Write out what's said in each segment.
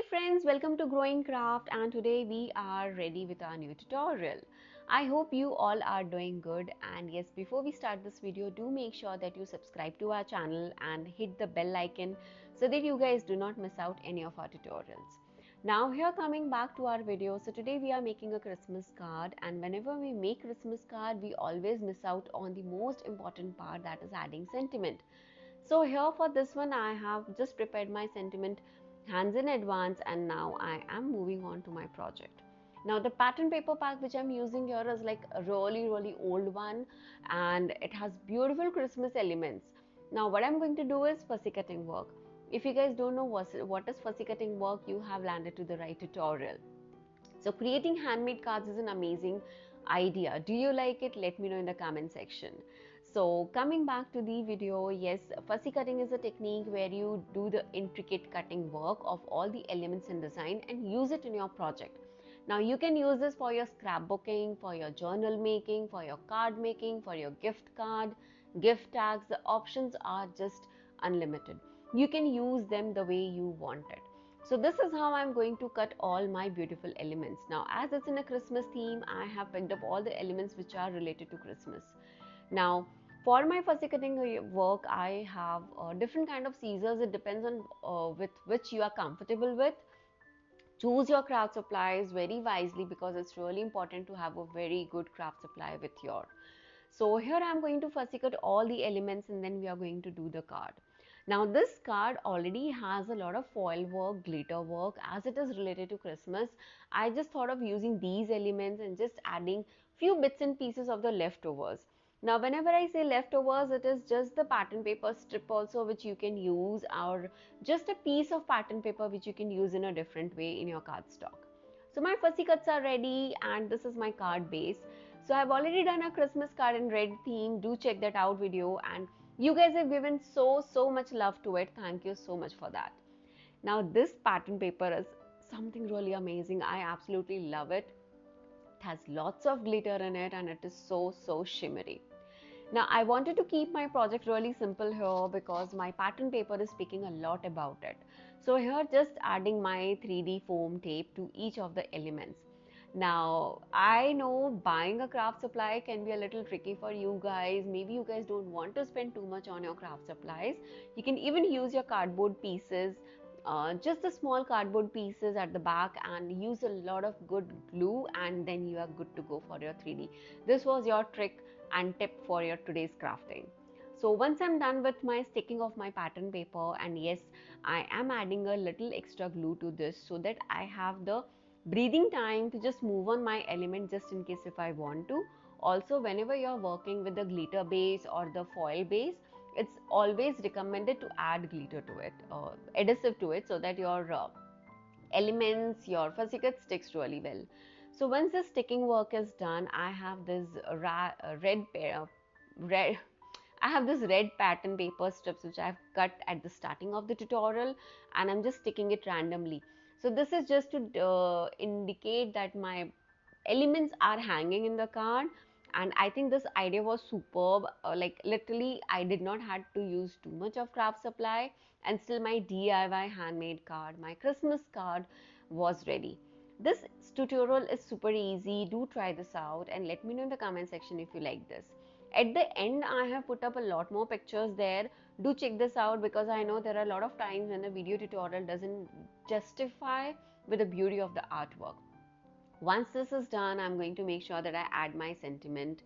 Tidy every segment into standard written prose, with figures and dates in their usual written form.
friends, welcome to GrowingCraft, and today we are ready with our new tutorial. I hope you all are doing good, and yes, before we start this video, do make sure that you subscribe to our channel and hit the bell icon so that you guys do not miss out any of our tutorials. Now here coming back to our video, so today we are making a Christmas card, and whenever we make Christmas card, we always miss out on the most important part, that is adding sentiment. So here for this one, I have just prepared my sentiment hands in advance, and now I am moving on to my project. Now the pattern paper pack which I'm using here is like a really old one, and it has beautiful Christmas elements. Now what I'm going to do is fussy cutting work. If you guys don't know what is fussy cutting work, you have landed to the right tutorial. So creating handmade cards is an amazing idea. Do you like it? Let me know in the comment section. So coming back to the video, yes, fussy cutting is a technique where you do the intricate cutting work of all the elements in design and use it in your project. Now you can use this for your scrapbooking, for your journal making, for your card making, for your gift card, gift tags. The options are just unlimited. You can use them the way you want it. So this is how I'm going to cut all my beautiful elements. Now as it's in a Christmas theme, I have picked up all the elements which are related to Christmas. Now for my fussy cutting work, I have different kind of scissors. It depends on with which you are comfortable with. Choose your craft supplies very wisely because it's really important to have a very good craft supply with your. So here I'm going to fussy cut all the elements, and then we are going to do the card. Now this card already has a lot of foil work, glitter work, as it is related to Christmas. I just thought of using these elements and just adding few bits and pieces of the leftovers. Now whenever I say leftovers, it is just the pattern paper strip also which you can use, or just a piece of pattern paper which you can use in a different way in your cardstock. So my fussy cuts are ready, and this is my card base. So I've already done a Christmas card in red theme. Do check that out video, and you guys have given so much love to it. Thank you so much for that. Now this pattern paper is something really amazing. I absolutely love it. It has lots of glitter in it, and it is so shimmery. Now I wanted to keep my project really simple here because my pattern paper is speaking a lot about it. So here just adding my 3D foam tape to each of the elements. Now I know buying a craft supply can be a little tricky for you guys. Maybe you guys don't want to spend too much on your craft supplies. You can even use your cardboard pieces, just the small cardboard pieces at the back, and use a lot of good glue, and then you are good to go for your 3D. This was your trick and tip for your today's crafting. So once I'm done with my sticking of my pattern paper, and yes, I am adding a little extra glue to this so that I have the breathing time to just move on my element just in case if I want to. Also, whenever you're working with the glitter base or the foil base, it's always recommended to add glitter to it, adhesive to it, so that your elements, your fussy cut sticks really well. So once the sticking work is done, I have this red I have this red pattern paper strips which I have cut at the starting of the tutorial, and I'm just sticking it randomly. So this is just to indicate that my elements are hanging in the card, and I think this idea was superb. Like literally I did not had to use too much of craft supply, and still my DIY handmade card, my Christmas card, was ready. This tutorial is super easy. Do try this out and let me know in the comment section if you like this. At the end, I have put up a lot more pictures there. Do check this out because I know there are a lot of times when a video tutorial doesn't justify with the beauty of the artwork. Once this is done, I'm going to make sure that I add my sentiment,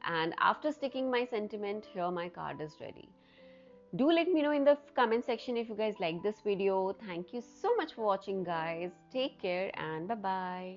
and after sticking my sentiment, here my card is ready. Do let me know in the comment section if you guys like this video. Thank you so much for watching, guys. Take care and bye bye.